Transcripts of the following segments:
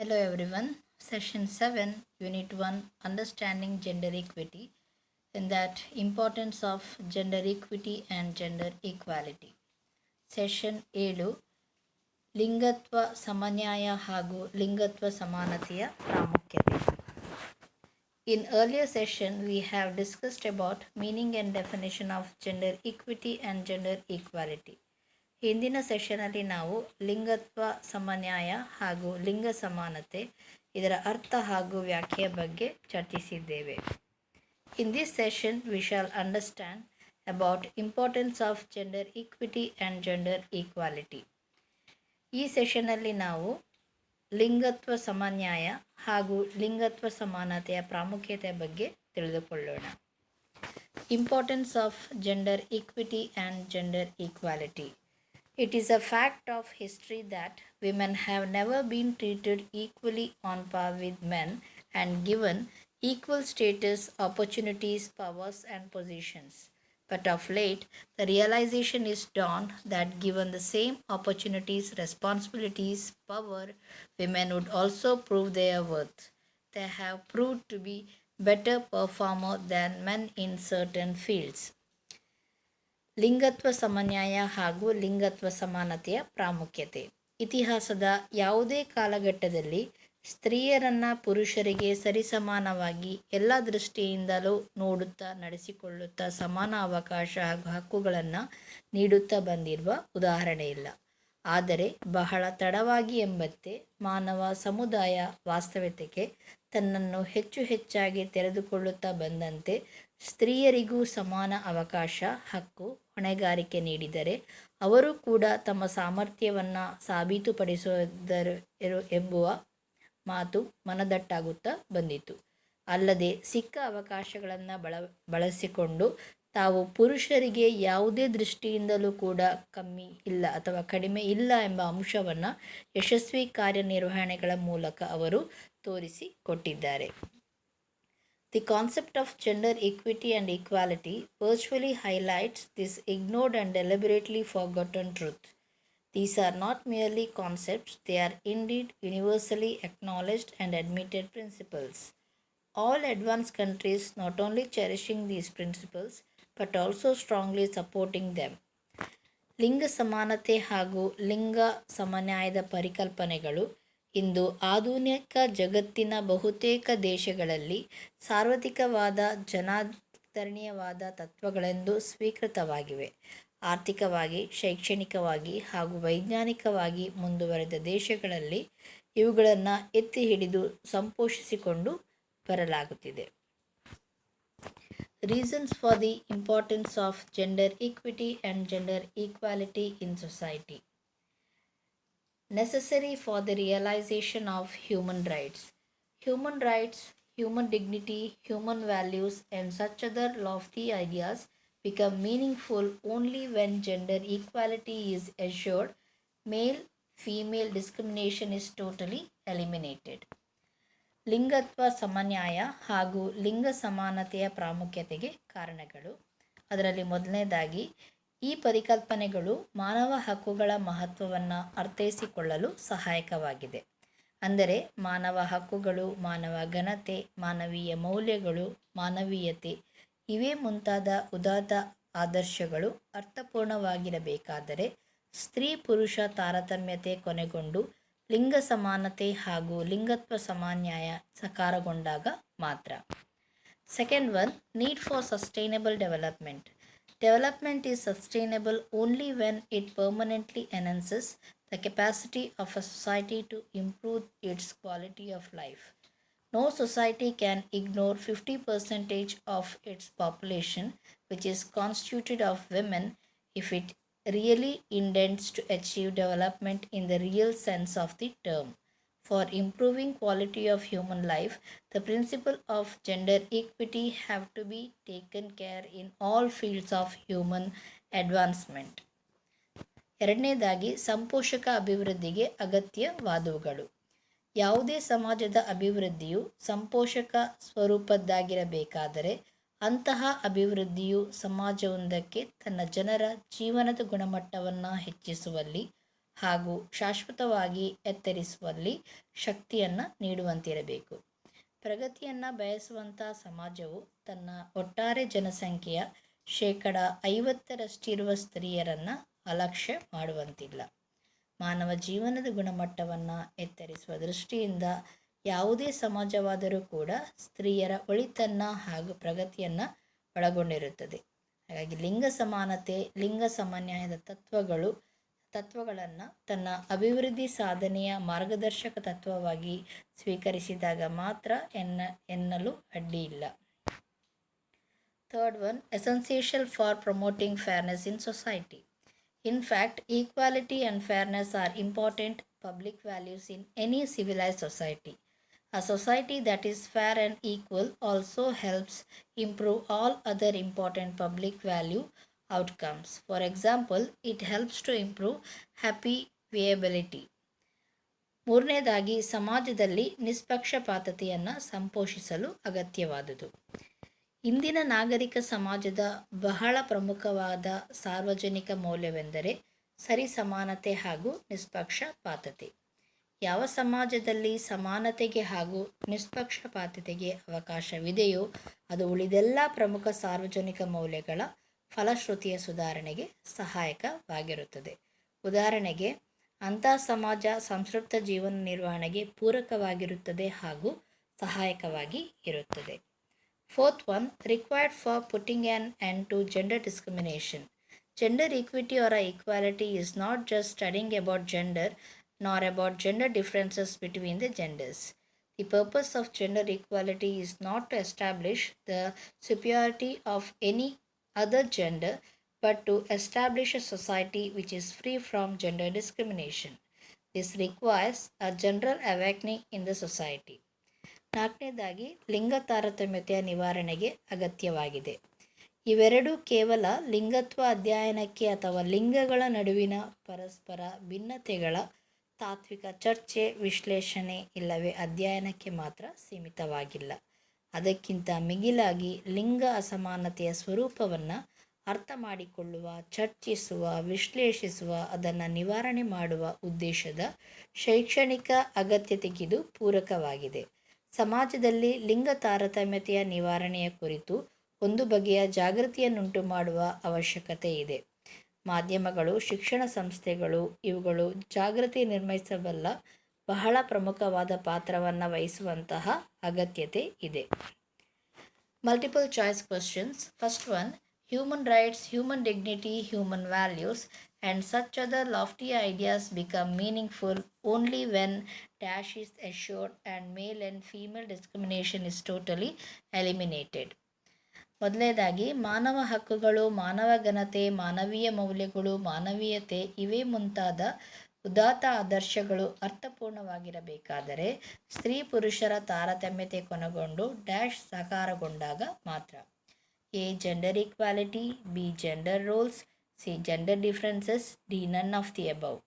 Hello everyone. Session 7, Unit 1, Understanding Gender Equity. In that, importance of gender equity and gender equality. Session 7, ಲಿಂಗತ್ವ ಸಮನ್ಯಾಯ ಹಾಗೂ ಲಿಂಗತ್ವ ಸಮಾನತೆಯ ಪ್ರಾಮುಖ್ಯತೆ. In earlier session, we have discussed about meaning and definition of gender equity and gender equality. ಹಿಂದಿನ ಸೆಷನಲ್ಲಿ ನಾವು ಲಿಂಗತ್ವ ಸಮನ್ಯಾಯ ಹಾಗೂ ಲಿಂಗ ಸಮಾನತೆ ಇದರ ಅರ್ಥ ಹಾಗೂ ವ್ಯಾಖ್ಯೆಯ ಬಗ್ಗೆ ಚರ್ಚಿಸಿದ್ದೇವೆ. In this session we shall understand about importance of gender equity and gender equality. ಈ ಸೆಷನ್ನಲ್ಲಿ ನಾವು ಲಿಂಗತ್ವ ಸಮನ್ಯಾಯ ಹಾಗೂ ಲಿಂಗತ್ವ ಸಮಾನತೆಯ ಪ್ರಾಮುಖ್ಯತೆಯ ಬಗ್ಗೆ ತಿಳಿದುಕೊಳ್ಳೋಣ. Importance of gender equity and gender equality. It is a fact of history that women have never been treated equally on par with men and given equal status, opportunities, powers, and positions. But of late, the realization is dawned that given the same opportunities, responsibilities, power, women would also prove their worth. They have proved to be better performers than men in certain fields. ಲಿಂಗತ್ವ ಸಮನ್ಯಾಯ ಹಾಗೂ ಲಿಂಗತ್ವ ಸಮಾನತೆಯ ಪ್ರಾಮುಖ್ಯತೆ. ಇತಿಹಾಸದ ಯಾವುದೇ ಕಾಲಘಟ್ಟದಲ್ಲಿ ಸ್ತ್ರೀಯರನ್ನು ಪುರುಷರಿಗೆ ಸರಿಸಮಾನವಾಗಿ ಎಲ್ಲ ದೃಷ್ಟಿಯಿಂದಲೂ ನೋಡುತ್ತಾ ನಡೆಸಿಕೊಳ್ಳುತ್ತಾ ಸಮಾನ ಅವಕಾಶ ಹಾಗೂ ಹಕ್ಕುಗಳನ್ನು ನೀಡುತ್ತಾ ಬಂದಿರುವ ಉದಾಹರಣೆ ಇಲ್ಲ. ಆದರೆ ಬಹಳ ತಡವಾಗಿ ಎಂಬಂತೆ ಮಾನವ ಸಮುದಾಯ ವಾಸ್ತವತೆಗೆ ತನ್ನನ್ನು ಹೆಚ್ಚು ಹೆಚ್ಚಾಗಿ ತೆರೆದುಕೊಳ್ಳುತ್ತಾ ಬಂದಂತೆ ಸ್ತ್ರೀಯರಿಗೂ ಸಮಾನ ಅವಕಾಶ, ಹಕ್ಕು, ಹೊಣೆಗಾರಿಕೆ ನೀಡಿದರೆ ಅವರು ಕೂಡ ತಮ್ಮ ಸಾಮರ್ಥ್ಯವನ್ನು ಸಾಬೀತುಪಡಿಸುವುದರು ಎಂಬುವ ಮಾತು ಮನದಟ್ಟಾಗುತ್ತಾ ಬಂದಿತು. ಅಲ್ಲದೆ ಸಿಕ್ಕ ಅವಕಾಶಗಳನ್ನು ಬಳಸಿಕೊಂಡು ತಾವು ಪುರುಷರಿಗೆ ಯಾವುದೇ ದೃಷ್ಟಿಯಿಂದಲೂ ಕೂಡ ಕಮ್ಮಿ ಇಲ್ಲ ಅಥವಾ ಕಡಿಮೆ ಇಲ್ಲ ಎಂಬ ಅಂಶವನ್ನು ಯಶಸ್ವಿ ಕಾರ್ಯನಿರ್ವಹಣೆಗಳ ಮೂಲಕ ಅವರು ತೋರಿಸಿಕೊಟ್ಟಿದ್ದಾರೆ. The concept of gender equity and equality virtually highlights this ignored and deliberately forgotten truth. These are not merely concepts, they are indeed universally acknowledged and admitted principles. All advanced countries not only cherishing these principles but also strongly supporting them. ಲಿಂಗ ಸಮಾನತೆ ಹಾಗೂ ಲಿಂಗ ಸಮನ್ಯಾಯದ ಪರಿಕಲ್ಪನೆಗಳು ಇಂದು ಆಧುನಿಕ ಜಗತ್ತಿನ ಬಹುತೇಕ ದೇಶಗಳಲ್ಲಿ ಸಾರ್ವತ್ರಿಕವಾದ ಜನಾದರಣೀಯವಾದ ತತ್ವಗಳೆಂದು ಸ್ವೀಕೃತವಾಗಿವೆ. ಆರ್ಥಿಕವಾಗಿ, ಶೈಕ್ಷಣಿಕವಾಗಿ ಹಾಗೂ ವೈಜ್ಞಾನಿಕವಾಗಿ ಮುಂದುವರೆದ ದೇಶಗಳಲ್ಲಿ ಇವುಗಳನ್ನು ಎತ್ತಿ ಹಿಡಿದು ಸಂಪೋಷಿಸಿಕೊಂಡು ಬರಲಾಗುತ್ತಿದೆ. Reasons for the importance of gender equity and gender equality in society. Necessary for the realization of human rights. Human rights, human dignity, human values, and such other lofty ideas become meaningful only when gender equality is assured, male-female discrimination is totally eliminated. ಲಿಂಗತ್ವ ಸಮನ್ಯಾಯ ಹಾಗೂ ಲಿಂಗ ಸಮಾನತೆಯ ಪ್ರಾಮುಖ್ಯತೆಗೆ ಕಾರಣಗಳು. ಅದರಲ್ಲಿ ಮೊದಲನೇದಾಗಿ ಈ ಪರಿಕಲ್ಪನೆಗಳು ಮಾನವ ಹಕ್ಕುಗಳ ಮಹತ್ವವನ್ನು ಅರ್ಥೈಸಿಕೊಳ್ಳಲು ಸಹಾಯಕವಾಗಿದೆ. ಅಂದರೆ ಮಾನವ ಹಕ್ಕುಗಳು, ಮಾನವ ಘನತೆ, ಮಾನವೀಯ ಮೌಲ್ಯಗಳು, ಮಾನವೀಯತೆ ಇವೇ ಮುಂತಾದ ಉದಾತ್ತ ಆದರ್ಶಗಳು ಅರ್ಥಪೂರ್ಣವಾಗಿರಬೇಕಾದರೆ ಸ್ತ್ರೀ ಪುರುಷ ತಾರತಮ್ಯತೆ ಕೊನೆಗೊಂಡು ಲಿಂಗ ಸಮಾನತೆ ಹಾಗೂ ಲಿಂಗತ್ವ ಸಮನ್ಯಾಯ ಸಾಕಾರಗೊಂಡಾಗ ಮಾತ್ರ. Second one, need for sustainable development. Development is sustainable only when it permanently enhances the capacity of a society to improve its quality of life. No society can ignore 50% of its population, which is constituted of women, if it really intends to achieve development in the real sense of the term. For improving quality of human life, the principle of gender equity have to be taken care in all fields of human advancement. ಎರಡನೇದಾಗಿ ಸಂಪೋಷಕ ಅಭಿವೃದ್ಧಿಗೆ ಅಗತ್ಯವಾದವುಗಳು. ಯಾವುದೇ ಸಮಾಜದ ಅಭಿವೃದ್ಧಿಯು ಸಂಪೋಷಕ ಸ್ವರೂಪದ್ದಾಗಿರಬೇಕಾದರೆ ಅಂತಹ ಅಭಿವೃದ್ಧಿಯು ಸಮಾಜವೊಂದಕ್ಕೆ ತನ್ನ ಜನರ ಜೀವನದ ಗುಣಮಟ್ಟವನ್ನು ಹೆಚ್ಚಿಸುವಲ್ಲಿ ಹಾಗೂ ಶಾಶ್ವತವಾಗಿ ಎತ್ತರಿಸುವಲ್ಲಿ ಶಕ್ತಿಯನ್ನು ನೀಡುವಂತಿರಬೇಕು. ಪ್ರಗತಿಯನ್ನು ಬಯಸುವಂಥ ಸಮಾಜವು ತನ್ನ ಒಟ್ಟಾರೆ ಜನಸಂಖ್ಯೆಯ 50% ಸ್ತ್ರೀಯರನ್ನು ಅಲಕ್ಷ್ಯ ಮಾಡುವಂತಿಲ್ಲ. ಮಾನವ ಜೀವನದ ಗುಣಮಟ್ಟವನ್ನು ಎತ್ತರಿಸುವ ದೃಷ್ಟಿಯಿಂದ ಯಾವುದೇ ಸಮಾಜವಾದರೂ ಕೂಡ ಸ್ತ್ರೀಯರ ಒಳಿತನ್ನು ಹಾಗೂ ಪ್ರಗತಿಯನ್ನು ಒಳಗೊಂಡಿರುತ್ತದೆ. ಹಾಗಾಗಿ ಲಿಂಗ ಸಮಾನತೆ, ಲಿಂಗ ಸಮನ್ವಯದ ತತ್ವಗಳನ್ನು ತನ್ನ ಅಭಿವೃದ್ಧಿ ಸಾಧನೆಯ ಮಾರ್ಗದರ್ಶಕ ತತ್ವವಾಗಿ ಸ್ವೀಕರಿಸಿದಾಗ ಮಾತ್ರ ಎನ್ನಲು ಅಡ್ಡಿಯಿಲ್ಲ. Third one, essential for promoting fairness in society. In fact, equality and fairness are important public values in any civilized society. A society that is fair and equal also helps improve all other important public value outcomes. For example, it helps to improve happy viability. ಮೂರನೇದಾಗಿ, ಸಮಾಜದಲ್ಲಿ ನಿಷ್ಪಕ್ಷಪಾತತೆಯನ್ನು ಸಂಪೋಷಿಸಲು ಅಗತ್ಯವಾದುದು. ಇಂದಿನ ನಾಗರಿಕ ಸಮಾಜದ ಬಹಳ ಪ್ರಮುಖವಾದ ಸಾರ್ವಜನಿಕ ಮೌಲ್ಯವೆಂದರೆ ಸರಿಸಮಾನತೆ ಹಾಗೂ ನಿಷ್ಪಕ್ಷಪಾತತೆ. ಯಾವ ಸಮಾಜದಲ್ಲಿ ಸಮಾನತೆಗೆ ಹಾಗೂ ನಿಷ್ಪಕ್ಷಪಾತತೆಗೆ ಅವಕಾಶವಿದೆಯೋ ಅದು ಉಳಿದೆಲ್ಲ ಪ್ರಮುಖ ಸಾರ್ವಜನಿಕ ಮೌಲ್ಯಗಳ ಫಲಶ್ರುತಿಯ ಸುಧಾರಣೆಗೆ ಸಹಾಯಕವಾಗಿರುತ್ತದೆ. ಉದಾಹರಣೆಗೆ, ಅಂಥ ಸಮಾಜ ಸಂತೃಪ್ತ ಜೀವನ ನಿರ್ವಹಣೆಗೆ ಪೂರಕವಾಗಿರುತ್ತದೆ ಹಾಗೂ ಸಹಾಯಕವಾಗಿ ಇರುತ್ತದೆ. Fourth one, required for putting an end to gender discrimination. Gender equity or equality is not just studying about gender nor about gender differences between the genders. The purpose of gender equality is not to establish the superiority of any other gender, but to establish a society which is free from gender discrimination. This requires a general awakening in the society. ನಾಲ್ಕನೇದಾಗಿ, ಲಿಂಗ ತಾರತಮ್ಯತೆಯ ನಿವಾರಣೆಗೆ ಅಗತ್ಯವಾಗಿದೆ. ಇವೆರಡೂ ಕೇವಲ ಲಿಂಗತ್ವ ಅಧ್ಯಯನಕ್ಕೆ ಅಥವಾ ಲಿಂಗಗಳ ನಡುವಿನ ಪರಸ್ಪರ ಭಿನ್ನತೆಗಳ ತಾತ್ವಿಕ ಚರ್ಚೆ, ವಿಶ್ಲೇಷಣೆ ಇಲ್ಲವೇ ಅಧ್ಯಯನಕ್ಕೆ ಮಾತ್ರ ಸೀಮಿತವಾಗಿಲ್ಲ. ಅದಕ್ಕಿಂತ ಮಿಗಿಲಾಗಿ ಲಿಂಗ ಅಸಮಾನತೆಯ ಸ್ವರೂಪವನ್ನು ಅರ್ಥ ಮಾಡಿಕೊಳ್ಳುವ, ಚರ್ಚಿಸುವ, ವಿಶ್ಲೇಷಿಸುವ, ಅದನ್ನು ನಿವಾರಣೆ ಮಾಡುವ ಉದ್ದೇಶದ ಶೈಕ್ಷಣಿಕ ಅಗತ್ಯತೆಗಿದು ಪೂರಕವಾಗಿದೆ. ಸಮಾಜದಲ್ಲಿ ಲಿಂಗ ತಾರತಮ್ಯತೆಯ ನಿವಾರಣೆಯ ಕುರಿತು ಒಂದು ಬಗೆಯ ಜಾಗೃತಿಯನ್ನುಂಟು ಮಾಡುವ ಅವಶ್ಯಕತೆ ಇದೆ. ಮಾಧ್ಯಮಗಳು, ಶಿಕ್ಷಣ ಸಂಸ್ಥೆಗಳು ಇವುಗಳು ಜಾಗೃತಿ ನಿರ್ಮಿಸಬಲ್ಲ ಬಹಳ ಪ್ರಮುಖವಾದ ಪಾತ್ರವನ್ನು ವಹಿಸುವಂತಹ ಅಗತ್ಯತೆ ಇದೆ. Multiple choice questions. First one, human rights, human dignity, human values and such other lofty ideas become meaningful only when dash is assured and male and female discrimination is totally eliminated. ಮೊದಲನೇದಾಗಿ, ಮಾನವ ಹಕ್ಕುಗಳು, ಮಾನವ ಘನತೆ, ಮಾನವೀಯ ಮೌಲ್ಯಗಳು, ಮಾನವೀಯತೆ ಇವೇ ಮುಂತಾದ ಉದಾತ್ತ ಆದರ್ಶಗಳು ಅರ್ಥಪೂರ್ಣವಾಗಿರಬೇಕಾದರೆ ಸ್ತ್ರೀ ಪುರುಷರ ತಾರತಮ್ಯತೆ ಕೊನೆಗೊಂಡು ಡ್ಯಾಶ್ ಸಾಕಾರಗೊಂಡಾಗ ಮಾತ್ರ. A. Gender equality, B. Gender roles, C. Gender differences, D. None of the above.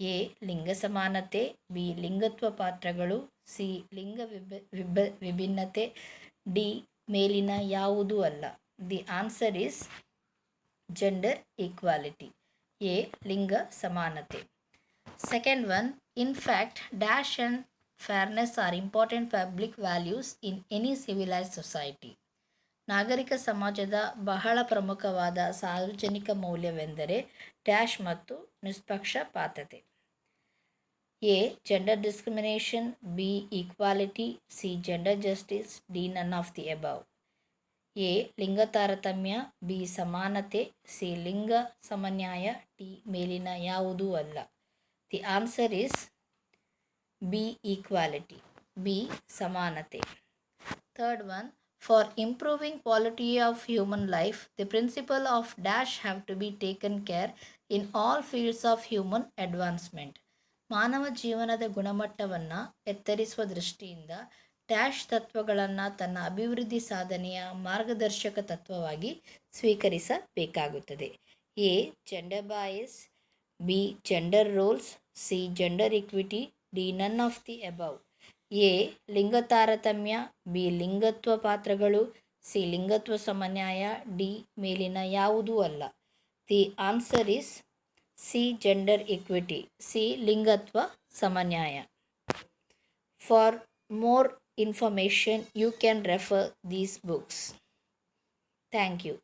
A. ಲಿಂಗ ಸಮಾನತೆ, B. ಲಿಂಗತ್ವ ಪಾತ್ರಗಳು, C. ಲಿಂಗ ವಿಭಿನ್ನತೆ, D. ಮೇಲಿನ ಯಾವುದೂ ಅಲ್ಲ. The answer is gender equality. A. ಲಿಂಗ ಸಮಾನತೆ. Second one, in fact dash and fairness are important public values in any civilised society. ನಾಗರಿಕ ಸಮಾಜದ ಬಹಳ ಪ್ರಮುಖವಾದ ಸಾರ್ವಜನಿಕ ಮೌಲ್ಯವೆಂದರೆ ಡ್ಯಾಶ್ ಮತ್ತು ನಿಷ್ಪಕ್ಷಪಾತತೆ. A. Gender discrimination, B. Equality, C. Gender justice, D. None of the above. A. ಲಿಂಗ ತಾರತಮ್ಯ, ಬಿ. ಸಮಾನತೆ, ಸಿ. ಲಿಂಗ ಸಮನ್ವಯ, ಡಿ. ಮೇಲಿನ ಯಾವುದೂ ಅಲ್ಲ. The answer is B. Equality. B. ಸಮಾನತೆ. Third one, for improving quality of human life, the principle of dash have to be taken care in all fields of human advancement. ಮಾನವ ಜೀವನದ ಗುಣಮಟ್ಟವನ್ನು ಎತ್ತರಿಸುವ ದೃಷ್ಟಿಯಿಂದ ಡ್ಯಾಶ್ ತತ್ವಗಳನ್ನು ತನ್ನ ಅಭಿವೃದ್ಧಿ ಸಾಧನೆಯ ಮಾರ್ಗದರ್ಶಕ ತತ್ವವಾಗಿ ಸ್ವೀಕರಿಸಬೇಕಾಗುತ್ತದೆ. A. Gender bias, B. Gender roles, C. Gender equity, D. None of the above. A. ಲಿಂಗ ತಾರತಮ್ಯ, ಬಿ. ಲಿಂಗತ್ವ ಪಾತ್ರಗಳು, ಸಿ. ಲಿಂಗತ್ವ ಸಮನ್ವಯ, ಡಿ. ಮೇಲಿನ ಯಾವುದೂ ಅಲ್ಲ. The answer is C. Gender equity. C. Lingatva Samanyaya. For more information, you can refer these books. Thank you.